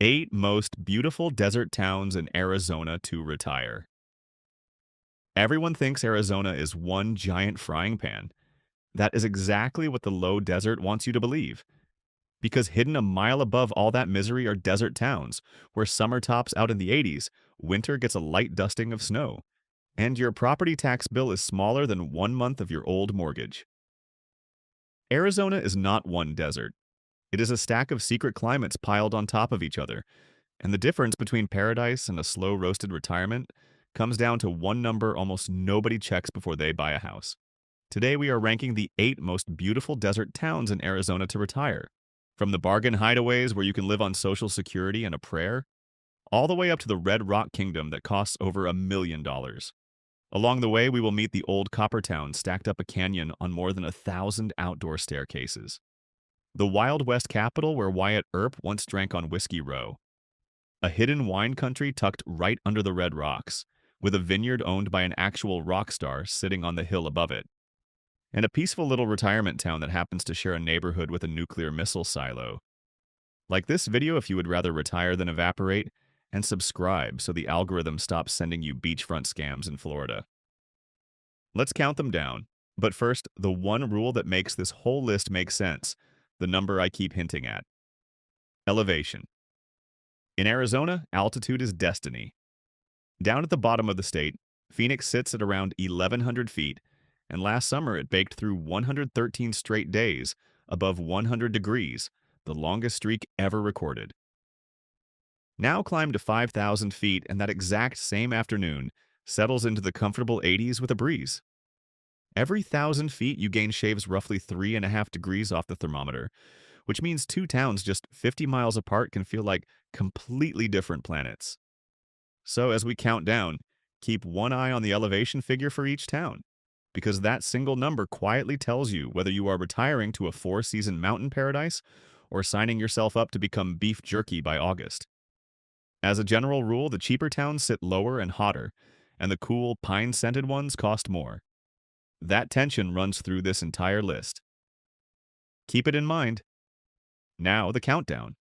8 most beautiful desert towns in Arizona to retire. Everyone thinks Arizona is one giant frying pan. That is exactly what the low desert wants you to believe. Because hidden a mile above all that misery are desert towns, where summer tops out in the 80s, winter gets a light dusting of snow, and your property tax bill is smaller than 1 month of your old mortgage. Arizona is not one desert. It is a stack of secret climates piled on top of each other, and the difference between paradise and a slow-roasted retirement comes down to one number almost nobody checks before they buy a house. Today we are ranking the 8 most beautiful desert towns in Arizona to retire. From the bargain hideaways where you can live on Social Security and a prayer, all the way up to the Red Rock Kingdom that costs over $1 million. Along the way, we will meet the old copper town stacked up a canyon on more than 1,000 outdoor staircases. The Wild West capital where Wyatt Earp once drank on Whiskey Row. A hidden wine country tucked right under the red rocks, with a vineyard owned by an actual rock star sitting on the hill above it. And a peaceful little retirement town that happens to share a neighborhood with a nuclear missile silo. Like this video if you would rather retire than evaporate, and subscribe so the algorithm stops sending you beachfront scams in Florida. Let's count them down. But first, the one rule that makes this whole list make sense, the number I keep hinting at. Elevation. In Arizona, altitude is destiny. Down at the bottom of the state, Phoenix sits at around 1,100 feet, and last summer it baked through 113 straight days above 100 degrees, the longest streak ever recorded. Now climb to 5,000 feet, and that exact same afternoon settles into the comfortable 80s with a breeze. Every 1,000 feet, you gain shaves roughly 3.5 degrees off the thermometer, which means two towns just 50 miles apart can feel like completely different planets. So as we count down, keep one eye on the elevation figure for each town, because that single number quietly tells you whether you are retiring to a 4-season mountain paradise or signing yourself up to become beef jerky by August. As a general rule, the cheaper towns sit lower and hotter, and the cool, pine-scented ones cost more. That tension runs through this entire list. Keep it in mind. Now, the countdown.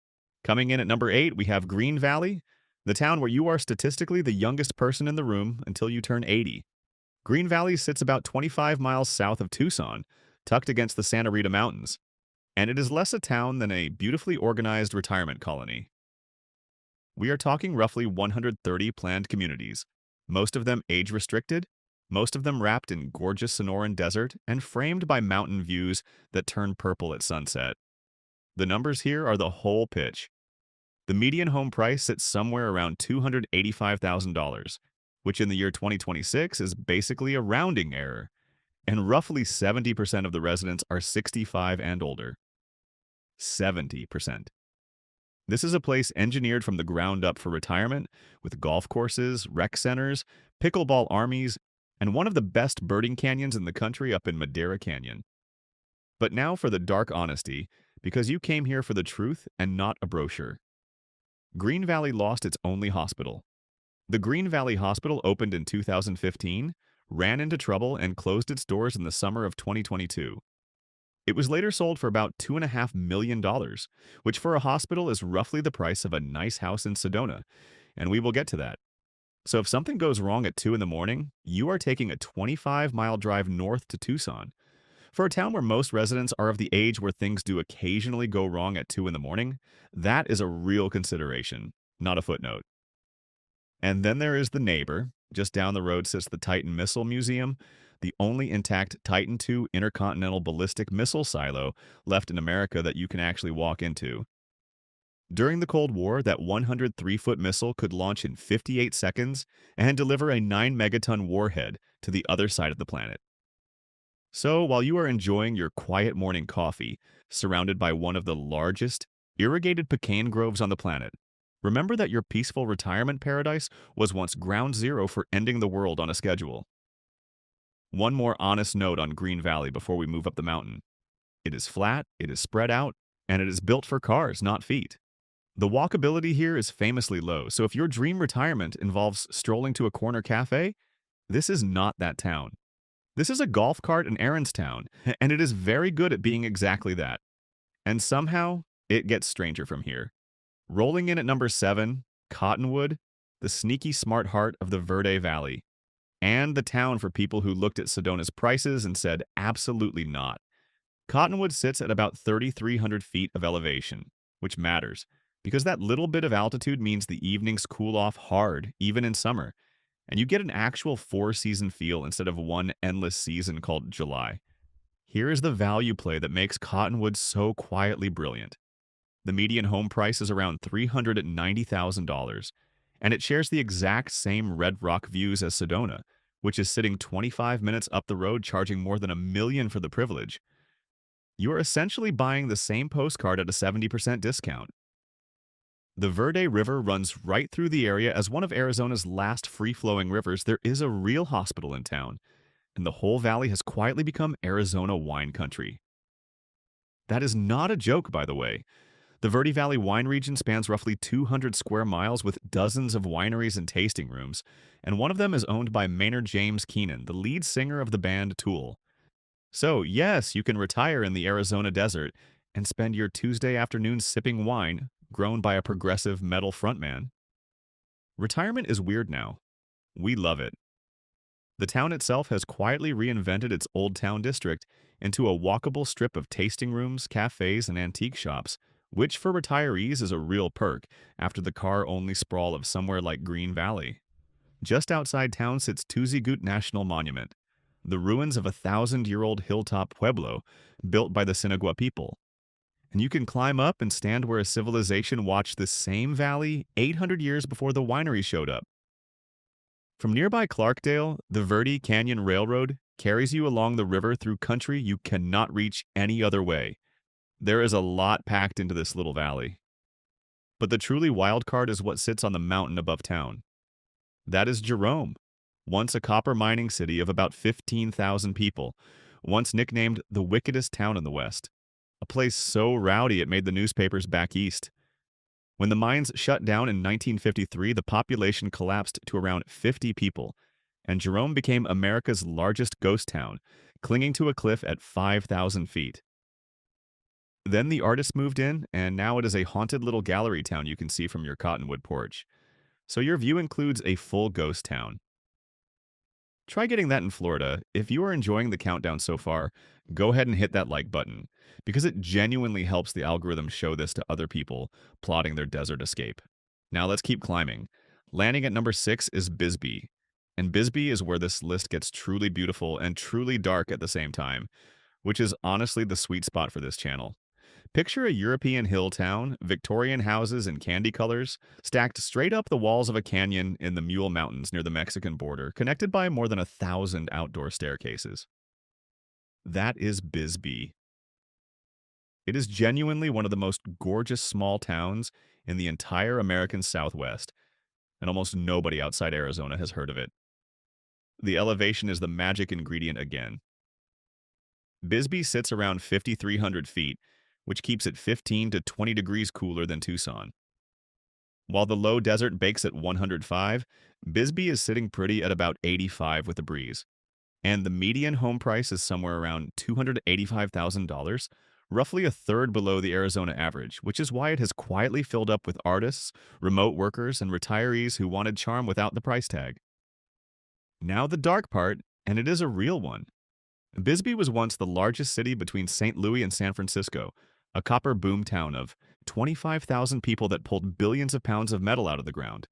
Coming in at number 8, we have Green Valley, the town where you are statistically the youngest person in the room until you turn 80. Green Valley sits about 25 miles south of Tucson, tucked against the Santa Rita Mountains, and it is less a town than a beautifully organized retirement colony. We are talking roughly 130 planned communities, most of them age-restricted, most of them wrapped in gorgeous Sonoran desert and framed by mountain views that turn purple at sunset. The numbers here are the whole pitch. The median home price sits somewhere around $285,000, which in the year 2026 is basically a rounding error, and roughly 70% of the residents are 65 and older. 70%. This is a place engineered from the ground up for retirement, with golf courses, rec centers, pickleball armies, and one of the best birding canyons in the country up in Madera Canyon. But now for the dark honesty, because you came here for the truth and not a brochure. Green Valley lost its only hospital. The Green Valley Hospital opened in 2015, ran into trouble, and closed its doors in the summer of 2022. It was later sold for about $2.5 million, which for a hospital is roughly the price of a nice house in Sedona, and we will get to that. So if something goes wrong at 2 in the morning, you are taking a 25-mile drive north to Tucson. For a town where most residents are of the age where things do occasionally go wrong at 2 in the morning, that is a real consideration, not a footnote. And then there is the neighbor. Just down the road sits the Titan Missile Museum, the only intact Titan II intercontinental ballistic missile silo left in America that you can actually walk into. During the Cold War, that 103-foot missile could launch in 58 seconds and deliver a 9-megaton warhead to the other side of the planet. So, while you are enjoying your quiet morning coffee, surrounded by one of the largest, irrigated pecan groves on the planet, remember that your peaceful retirement paradise was once ground zero for ending the world on a schedule. One more honest note on Green Valley before we move up the mountain. It is flat, it is spread out, and it is built for cars, not feet. The walkability here is famously low, so if your dream retirement involves strolling to a corner cafe, this is not that town. This is a golf cart and errands town, and it is very good at being exactly that. And somehow, it gets stranger from here. Rolling in at number 7, Cottonwood, the sneaky smart heart of the Verde Valley, and the town for people who looked at Sedona's prices and said absolutely not. Cottonwood sits at about 3,300 feet of elevation, which matters, because that little bit of altitude means the evenings cool off hard, even in summer, and you get an actual four-season feel instead of one endless season called July. Here is the value play that makes Cottonwood so quietly brilliant. The median home price is around $390,000, and it shares the exact same red rock views as Sedona, which is sitting 25 minutes up the road charging more than $1 million for the privilege. You are essentially buying the same postcard at a 70% discount. The Verde River runs right through the area. As one of Arizona's last free-flowing rivers, there is a real hospital in town, and the whole valley has quietly become Arizona wine country. That is not a joke, by the way. The Verde Valley wine region spans roughly 200 square miles with dozens of wineries and tasting rooms, and one of them is owned by Maynard James Keenan, the lead singer of the band Tool. So, yes, you can retire in the Arizona desert and spend your Tuesday afternoon sipping wine grown by a progressive metal frontman. Retirement is weird now. We love it. The town itself has quietly reinvented its Old Town district into a walkable strip of tasting rooms, cafes, and antique shops, which for retirees is a real perk after the car-only sprawl of somewhere like Green Valley. Just outside town sits Tuzigut National Monument, the ruins of a 1,000-year-old hilltop pueblo built by the Sinagua people. And you can climb up and stand where a civilization watched the same valley 800 years before the winery showed up. From nearby Clarkdale, the Verde Canyon Railroad carries you along the river through country you cannot reach any other way. There is a lot packed into this little valley. But the truly wild card is what sits on the mountain above town. That is Jerome, once a copper mining city of about 15,000 people, once nicknamed the wickedest town in the West. A place so rowdy it made the newspapers back east. When the mines shut down in 1953, the population collapsed to around 50 people, and Jerome became America's largest ghost town, clinging to a cliff at 5,000 feet. Then the artists moved in, and now it is a haunted little gallery town you can see from your Cottonwood porch. So your view includes a full ghost town. Try getting that in Florida. If you are enjoying the countdown so far, go ahead and hit that like button, because it genuinely helps the algorithm show this to other people plotting their desert escape. Now let's keep climbing. Landing at number 6 is Bisbee. And Bisbee is where this list gets truly beautiful and truly dark at the same time, which is honestly the sweet spot for this channel. Picture a European hill town, Victorian houses in candy colors, stacked straight up the walls of a canyon in the Mule Mountains near the Mexican border, connected by more than 1,000 outdoor staircases. That is Bisbee. It is genuinely one of the most gorgeous small towns in the entire American Southwest, and almost nobody outside Arizona has heard of it. The elevation is the magic ingredient again. Bisbee sits around 5,300 feet, which keeps it 15 to 20 degrees cooler than Tucson. While the low desert bakes at 105, Bisbee is sitting pretty at about 85 with a breeze. And the median home price is somewhere around $285,000, roughly a third below the Arizona average, which is why it has quietly filled up with artists, remote workers, and retirees who wanted charm without the price tag. Now the dark part, and it is a real one. Bisbee was once the largest city between St. Louis and San Francisco, a copper boom town of 25,000 people that pulled billions of pounds of metal out of the ground.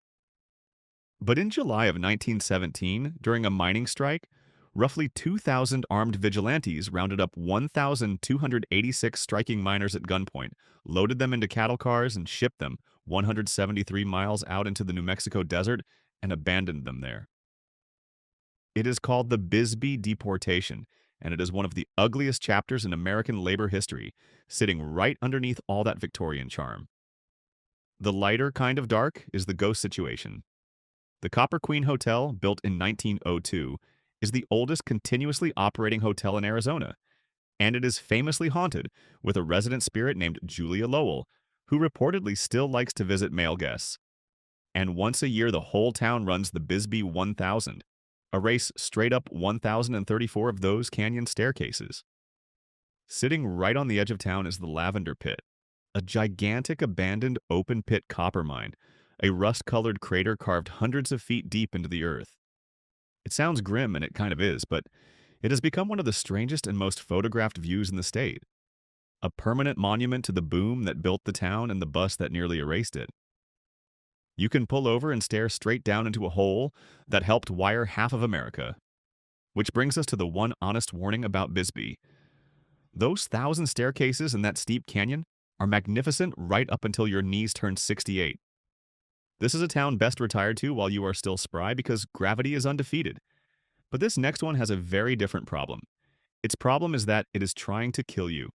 But in July of 1917, during a mining strike, roughly 2,000 armed vigilantes rounded up 1,286 striking miners at gunpoint, loaded them into cattle cars, and shipped them 173 miles out into the New Mexico desert and abandoned them there. It is called the Bisbee deportation, and it is one of the ugliest chapters in American labor history, sitting right underneath all that Victorian charm. The lighter kind of dark is the ghost situation. The Copper Queen Hotel, built in 1902, is the oldest continuously operating hotel in Arizona, and it is famously haunted with a resident spirit named Julia Lowell, who reportedly still likes to visit male guests. And once a year, the whole town runs the Bisbee 1000, a race straight up 1,034 of those canyon staircases. Sitting right on the edge of town is the Lavender Pit, a gigantic abandoned open-pit copper mine, a rust-colored crater carved hundreds of feet deep into the earth. It sounds grim, and it kind of is, but it has become one of the strangest and most photographed views in the state. A permanent monument to the boom that built the town and the bust that nearly erased it. You can pull over and stare straight down into a hole that helped wire half of America. Which brings us to the one honest warning about Bisbee. Those 1,000 staircases in that steep canyon are magnificent right up until your knees turn 68. This is a town best retired to while you are still spry because gravity is undefeated. But this next one has a very different problem. Its problem is that it is trying to kill you.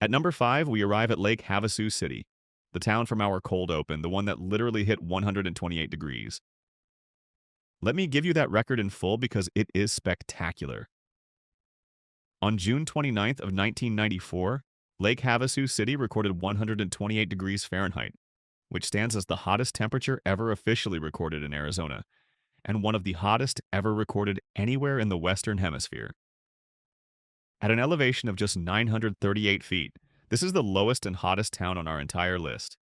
At number 5, we arrive at Lake Havasu City, the town from our cold open, the one that literally hit 128 degrees. Let me give you that record in full because it is spectacular. On June 29th of 1994, Lake Havasu City recorded 128 degrees Fahrenheit, which stands as the hottest temperature ever officially recorded in Arizona, and one of the hottest ever recorded anywhere in the Western Hemisphere. At an elevation of just 938 feet, this is the lowest and hottest town on our entire list.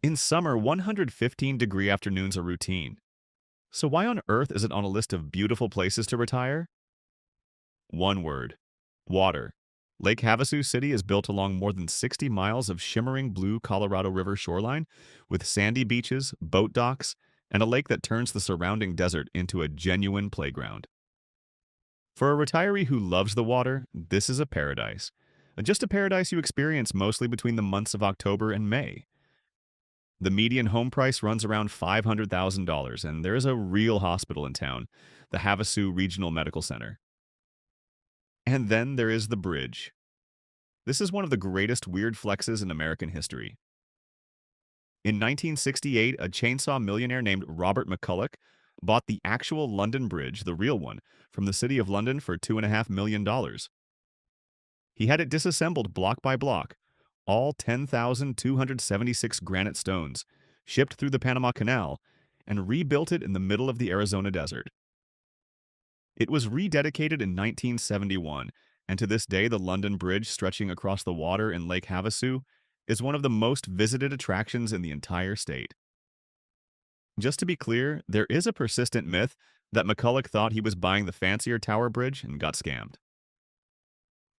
In summer, 115-degree afternoons are routine. So why on earth is it on a list of beautiful places to retire? One word: water. Lake Havasu City is built along more than 60 miles of shimmering blue Colorado River shoreline with sandy beaches, boat docks, and a lake that turns the surrounding desert into a genuine playground. For a retiree who loves the water, this is a paradise. Just a paradise you experience mostly between the months of October and May. The median home price runs around $500,000, and there is a real hospital in town, the Havasu Regional Medical Center. And then there is the bridge. This is one of the greatest weird flexes in American history. In 1968, a chainsaw millionaire named Robert McCulloch bought the actual London Bridge, the real one, from the City of London for $2.5 million. He had it disassembled block by block, all 10,276 granite stones, shipped through the Panama Canal, and rebuilt it in the middle of the Arizona desert. It was rededicated in 1971, and to this day the London Bridge stretching across the water in Lake Havasu is one of the most visited attractions in the entire state. Just to be clear, there is a persistent myth that McCulloch thought he was buying the fancier Tower Bridge and got scammed.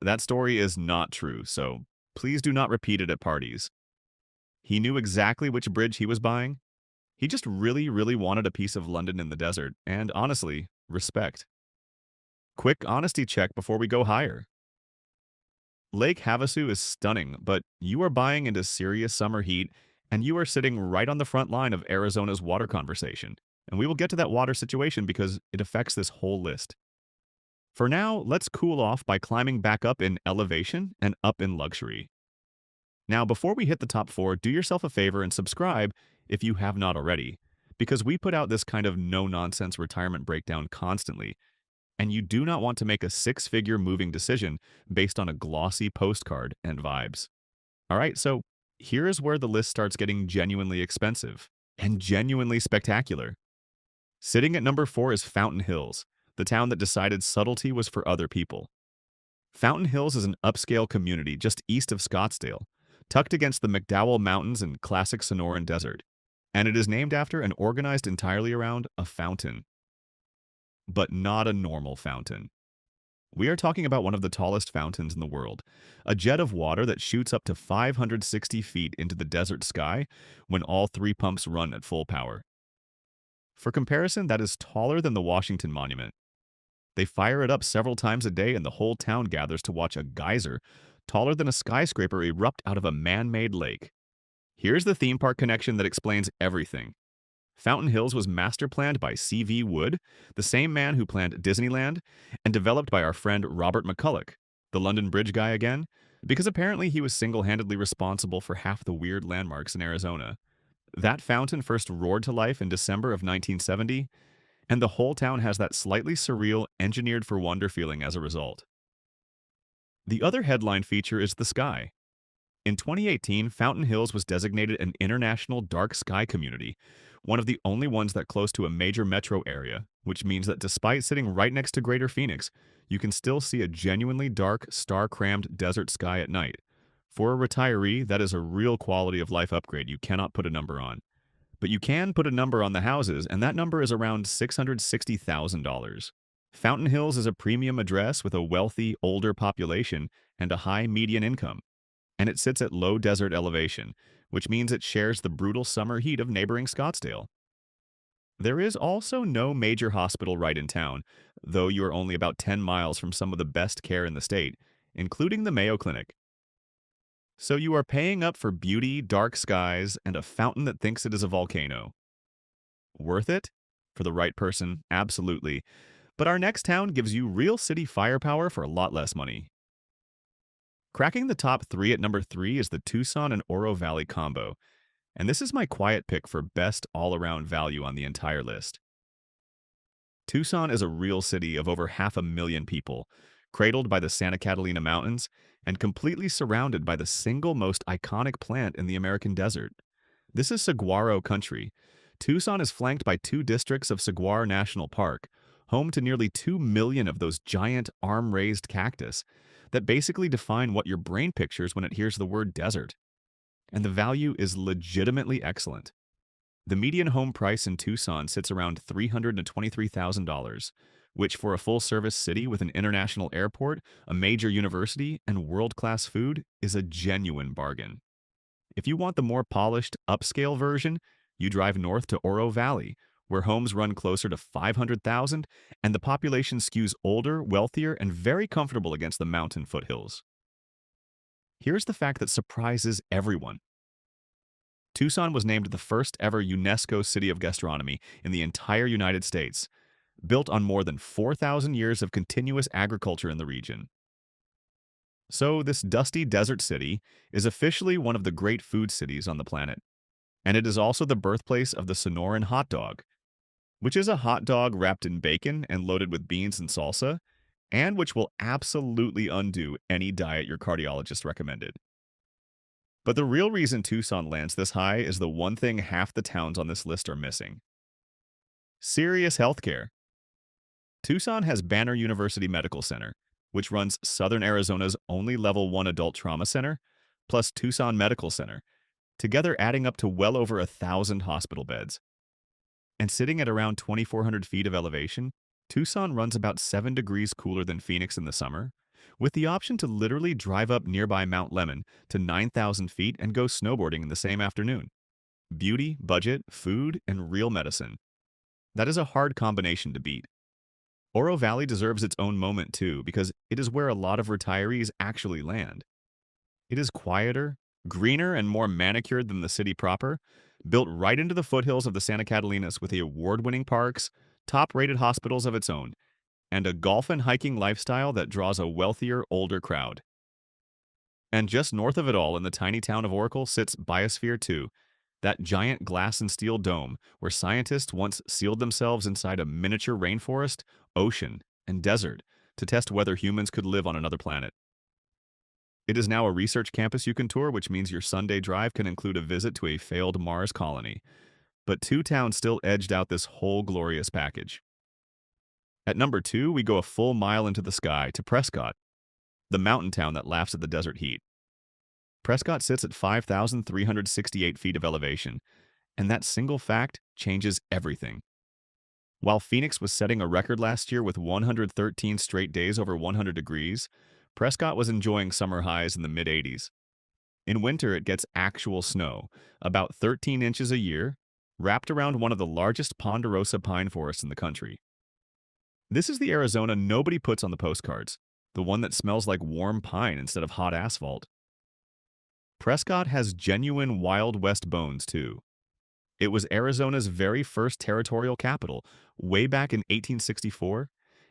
That story is not true, so please do not repeat it at parties. He knew exactly which bridge he was buying. He just really, really wanted a piece of London in the desert, and honestly, respect. Quick honesty check before we go higher. Lake Havasu is stunning, but you are buying into serious summer heat, and you are sitting right on the front line of Arizona's water conversation. And we will get to that water situation because it affects this whole list. For now, let's cool off by climbing back up in elevation and up in luxury. Now, before we hit the top 4, do yourself a favor and subscribe if you have not already, because we put out this kind of no-nonsense retirement breakdown constantly, and you do not want to make a 6-figure moving decision based on a glossy postcard and vibes. All right, so here is where the list starts getting genuinely expensive and genuinely spectacular. Sitting at number 4 is Fountain Hills, the town that decided subtlety was for other people. Fountain Hills is an upscale community just east of Scottsdale, tucked against the McDowell Mountains and classic Sonoran Desert, and it is named after and organized entirely around a fountain. But not a normal fountain. We are talking about one of the tallest fountains in the world, a jet of water that shoots up to 560 feet into the desert sky when all 3 pumps run at full power. For comparison, that is taller than the Washington Monument. They fire it up several times a day and the whole town gathers to watch a geyser taller than a skyscraper erupt out of a man-made lake. Here's the theme park connection that explains everything. Fountain Hills was master planned by C.V. Wood, the same man who planned Disneyland, and developed by our friend Robert McCulloch, the London Bridge guy again, because apparently he was single-handedly responsible for half the weird landmarks in Arizona. That fountain first roared to life in December of 1970, and the whole town has that slightly surreal, engineered-for-wonder feeling as a result. The other headline feature is the sky. In 2018, Fountain Hills was designated an international dark sky community, one of the only ones that close to a major metro area, which means that despite sitting right next to Greater Phoenix, you can still see a genuinely dark, star-crammed desert sky at night, For a retiree, that is a real quality of life upgrade you cannot put a number on. But you can put a number on the houses, and that number is around $660,000. Fountain Hills is a premium address with a wealthy, older population and a high median income, and it sits at low desert elevation, which means it shares the brutal summer heat of neighboring Scottsdale. There is also no major hospital right in town, though you are only about 10 miles from some of the best care in the state, including the Mayo Clinic. So you are paying up for beauty, dark skies, and a fountain that thinks it is a volcano. Worth it? For the right person, absolutely. But our next town gives you real city firepower for a lot less money. Cracking the top three at number 3 is the Tucson and Oro Valley combo, and this is my quiet pick for best all-around value on the entire list. Tucson is a real city of over 500,000 people, cradled by the Santa Catalina Mountains and completely surrounded by the single most iconic plant in the American desert. This is saguaro country. Tucson is flanked by 2 districts of Saguaro National Park, home to nearly 2 million of those giant arm-raised cactus that basically define what your brain pictures when it hears the word desert. And the value is legitimately excellent. The median home price in Tucson sits around $323,000, which for a full-service city with an international airport, a major university, and world-class food is a genuine bargain. If you want the more polished, upscale version, you drive north to Oro Valley, where homes run closer to $500,000 and the population skews older, wealthier, and very comfortable against the mountain foothills. Here's the fact that surprises everyone. Tucson was named the first ever UNESCO City of Gastronomy in the entire United States, built on more than 4,000 years of continuous agriculture in the region. So this dusty desert city is officially one of the great food cities on the planet, and it is also the birthplace of the Sonoran hot dog, which is a hot dog wrapped in bacon and loaded with beans and salsa, and which will absolutely undo any diet your cardiologist recommended. But the real reason Tucson lands this high is the one thing half the towns on this list are missing: serious healthcare. Tucson has Banner University Medical Center, which runs Southern Arizona's only Level 1 adult trauma center, plus Tucson Medical Center, together adding up to well over 1,000 hospital beds. And sitting at around 2,400 feet of elevation, Tucson runs about 7 degrees cooler than Phoenix in the summer, with the option to literally drive up nearby Mount Lemmon to 9,000 feet and go snowboarding in the same afternoon. Beauty, budget, food, and real medicine. That is a hard combination to beat. Oro Valley deserves its own moment too, because it is where a lot of retirees actually land. It is quieter, greener, and more manicured than the city proper, built right into the foothills of the Santa Catalinas with the award-winning parks, top-rated hospitals of its own, and a golf and hiking lifestyle that draws a wealthier, older crowd. And just north of it all in the tiny town of Oracle sits Biosphere 2, that giant glass and steel dome where scientists once sealed themselves inside a miniature rainforest, ocean, and desert to test whether humans could live on another planet. It is now a research campus you can tour, which means your Sunday drive can include a visit to a failed Mars colony. But 2 towns still edged out this whole glorious package. At number 2, we go a full mile into the sky to Prescott, the mountain town that laughs at the desert heat. Prescott sits at 5,368 feet of elevation, and that single fact changes everything. While Phoenix was setting a record last year with 113 straight days over 100 degrees, Prescott was enjoying summer highs in the mid-80s. In winter, it gets actual snow, about 13 inches a year, wrapped around one of the largest ponderosa pine forests in the country. This is the Arizona nobody puts on the postcards, the one that smells like warm pine instead of hot asphalt. Prescott has genuine Wild West bones, too. It was Arizona's very first territorial capital, way back in 1864,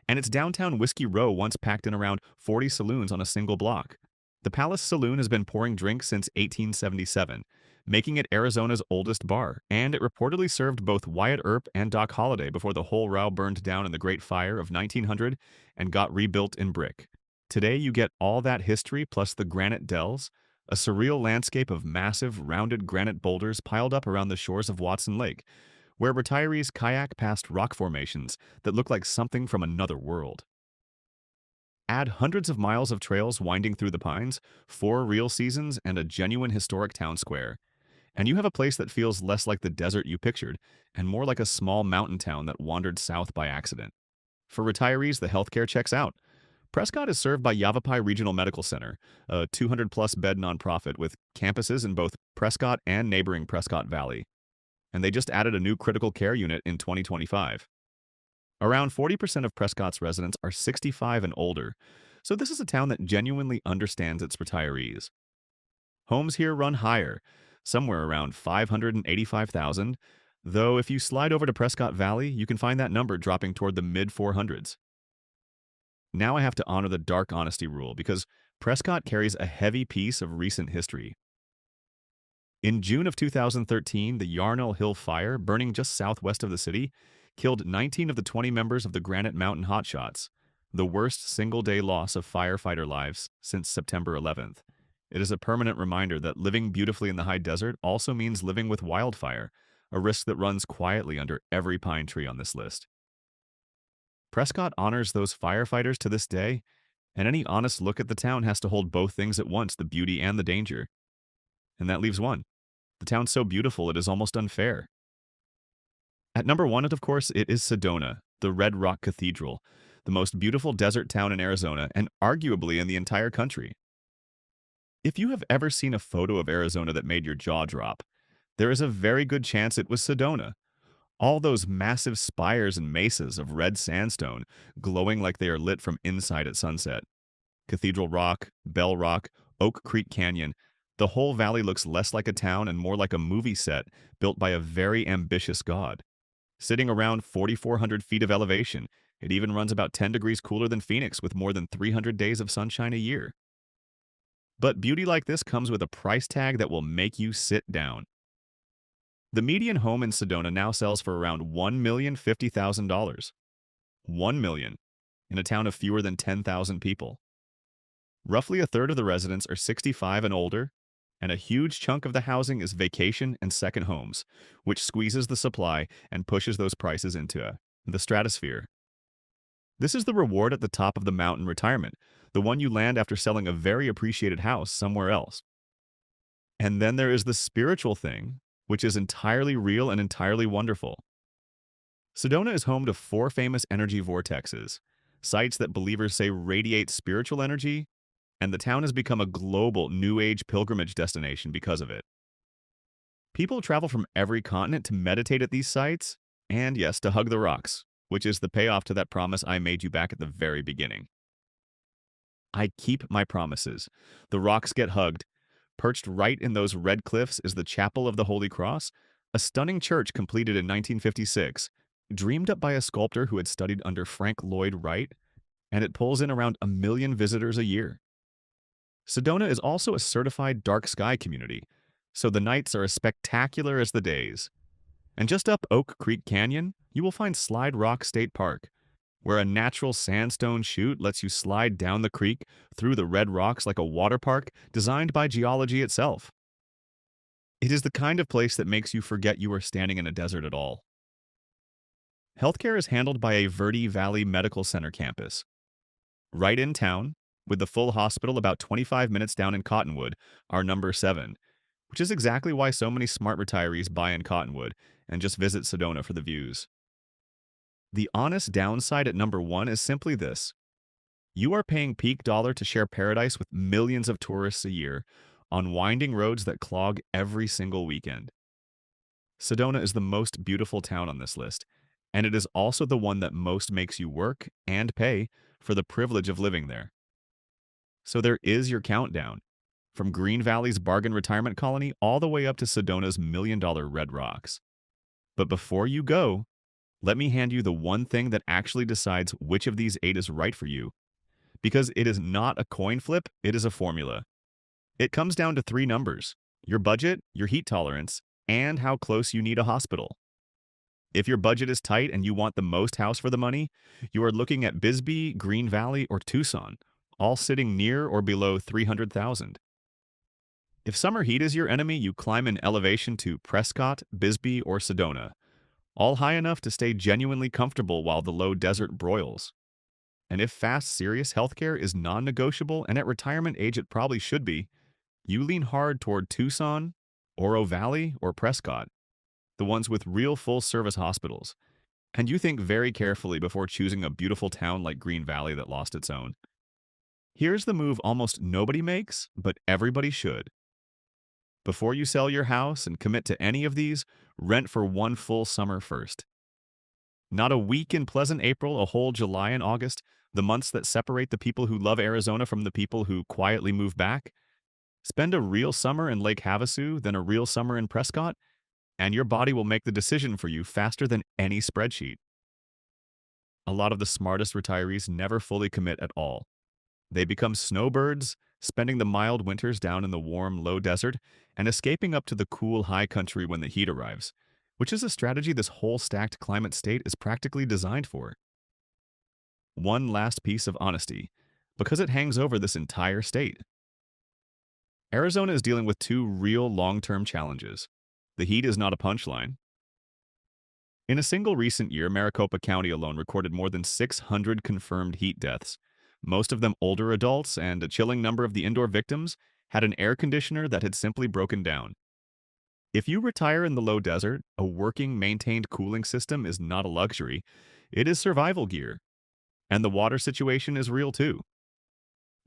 and its downtown Whiskey Row once packed in around 40 saloons on a single block. The Palace Saloon has been pouring drinks since 1877, making it Arizona's oldest bar, and it reportedly served both Wyatt Earp and Doc Holliday before the whole row burned down in the Great Fire of 1900 and got rebuilt in brick. Today you get all that history plus the granite dells, a surreal landscape of massive, rounded granite boulders piled up around the shores of Watson Lake, where retirees kayak past rock formations that look like something from another world. Add hundreds of miles of trails winding through the pines, 4 real seasons, and a genuine historic town square. And you have a place that feels less like the desert you pictured and more like a small mountain town that wandered south by accident. For retirees, the healthcare checks out. Prescott is served by Yavapai Regional Medical Center, a 200-plus bed nonprofit with campuses in both Prescott and neighboring Prescott Valley. And they just added a new critical care unit in 2025. Around 40% of Prescott's residents are 65 and older, so this is a town that genuinely understands its retirees. Homes here run higher, somewhere around 585,000, though if you slide over to Prescott Valley, you can find that number dropping toward the mid 400s. Now I have to honor the dark honesty rule because Prescott carries a heavy piece of recent history. In June of 2013, the Yarnell Hill Fire, burning just southwest of the city, killed 19 of the 20 members of the Granite Mountain Hotshots, the worst single-day loss of firefighter lives since September 11th. It is a permanent reminder that living beautifully in the high desert also means living with wildfire, a risk that runs quietly under every pine tree on this list. Prescott honors those firefighters to this day, and any honest look at the town has to hold both things at once, the beauty and the danger. And that leaves one. The town's so beautiful it is almost unfair. At number one, of course, it is Sedona, the Red Rock Cathedral, the most beautiful desert town in Arizona and arguably in the entire country. If you have ever seen a photo of Arizona that made your jaw drop, there is a very good chance it was Sedona. All those massive spires and mesas of red sandstone glowing like they are lit from inside at sunset. Cathedral Rock, Bell Rock, Oak Creek Canyon, the whole valley looks less like a town and more like a movie set built by a very ambitious god. Sitting around 4,400 feet of elevation, it even runs about 10 degrees cooler than Phoenix with more than 300 days of sunshine a year. But beauty like this comes with a price tag that will make you sit down. The median home in Sedona now sells for around $1,050,000. $1 million in a town of fewer than 10,000 people. Roughly a third of the residents are 65 and older, and a huge chunk of the housing is vacation and second homes, which squeezes the supply and pushes those prices into the stratosphere. This is the reward at the top of the mountain retirement, the one you land after selling a very appreciated house somewhere else. And then there is the spiritual thing, which is entirely real and entirely wonderful. Sedona is home to 4 famous energy vortexes, sites that believers say radiate spiritual energy, and the town has become a global New Age pilgrimage destination because of it. People travel from every continent to meditate at these sites, and yes, to hug the rocks, which is the payoff to that promise I made you back at the very beginning. I keep my promises. The rocks get hugged. Perched right in those red cliffs is the Chapel of the Holy Cross, a stunning church completed in 1956, dreamed up by a sculptor who had studied under Frank Lloyd Wright, and it pulls in around 1 million visitors a year. Sedona is also a certified dark sky community, so the nights are as spectacular as the days. And just up Oak Creek Canyon, you will find Slide Rock State Park, where a natural sandstone chute lets you slide down the creek through the red rocks like a water park designed by geology itself. It is the kind of place that makes you forget you are standing in a desert at all. Healthcare is handled by a Verde Valley Medical Center campus. Right in town, with the full hospital about 25 minutes down in Cottonwood, are number 7, which is exactly why so many smart retirees buy in Cottonwood and just visit Sedona for the views. The honest downside at number 1 is simply this. You are paying peak dollar to share paradise with millions of tourists a year on winding roads that clog every single weekend. Sedona is the most beautiful town on this list, and it is also the one that most makes you work and pay for the privilege of living there. So there is your countdown, from Green Valley's bargain retirement colony all the way up to Sedona's $1,000,000 red rocks. But before you go, let me hand you the one thing that actually decides which of these 8 is right for you. Because it is not a coin flip, it is a formula. It comes down to 3 numbers: your budget, your heat tolerance, and how close you need a hospital. If your budget is tight and you want the most house for the money, you are looking at Bisbee, Green Valley, or Tucson, all sitting near or below 300,000. If summer heat is your enemy, you climb in elevation to Prescott, Bisbee, or Sedona, all high enough to stay genuinely comfortable while the low desert broils. And if fast, serious healthcare is non-negotiable, and at retirement age it probably should be, you lean hard toward Tucson, Oro Valley, or Prescott, the ones with real full-service hospitals. And you think very carefully before choosing a beautiful town like Green Valley that lost its own. Here's the move almost nobody makes, but everybody should. Before you sell your house and commit to any of these, rent for one full summer first. Not a week in pleasant April, a whole July and August, the months that separate the people who love Arizona from the people who quietly move back. Spend a real summer in Lake Havasu, then a real summer in Prescott, and your body will make the decision for you faster than any spreadsheet. A lot of the smartest retirees never fully commit at all. They become snowbirds, spending the mild winters down in the warm, low desert and escaping up to the cool, high country when the heat arrives, which is a strategy this whole stacked climate state is practically designed for. One last piece of honesty, because it hangs over this entire state. Arizona is dealing with two real long-term challenges. The heat is not a punchline. In a single recent year, Maricopa County alone recorded more than 600 confirmed heat deaths, most of them older adults, and a chilling number of the indoor victims had an air conditioner that had simply broken down. If you retire in the low desert, a working, maintained cooling system is not a luxury, it is survival gear. And the water situation is real too.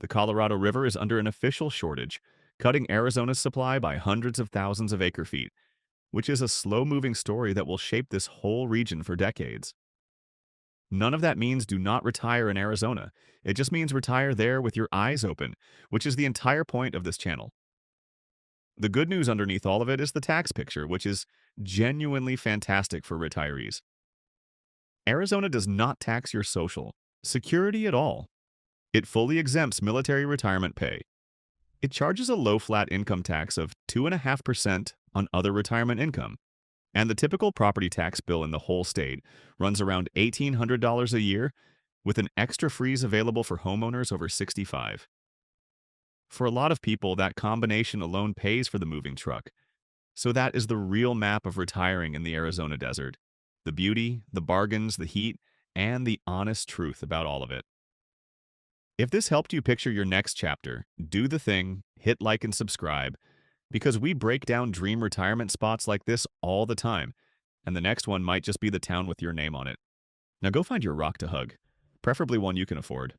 The Colorado River is under an official shortage, cutting Arizona's supply by hundreds of thousands of acre-feet, which is a slow-moving story that will shape this whole region for decades. None of that means do not retire in Arizona. It just means retire there with your eyes open, which is the entire point of this channel. The good news underneath all of it is the tax picture, which is genuinely fantastic for retirees. Arizona does not tax your Social Security at all. It fully exempts military retirement pay. It charges a low flat income tax of 2.5% on other retirement income. And the typical property tax bill in the whole state runs around $1,800 a year, with an extra freeze available for homeowners over 65. For a lot of people, that combination alone pays for the moving truck. So that is the real map of retiring in the Arizona desert. The beauty, the bargains, the heat, and the honest truth about all of it. If this helped you picture your next chapter, do the thing, hit like and subscribe, because we break down dream retirement spots like this all the time, and the next one might just be the town with your name on it. Now go find your rock to hug, preferably one you can afford.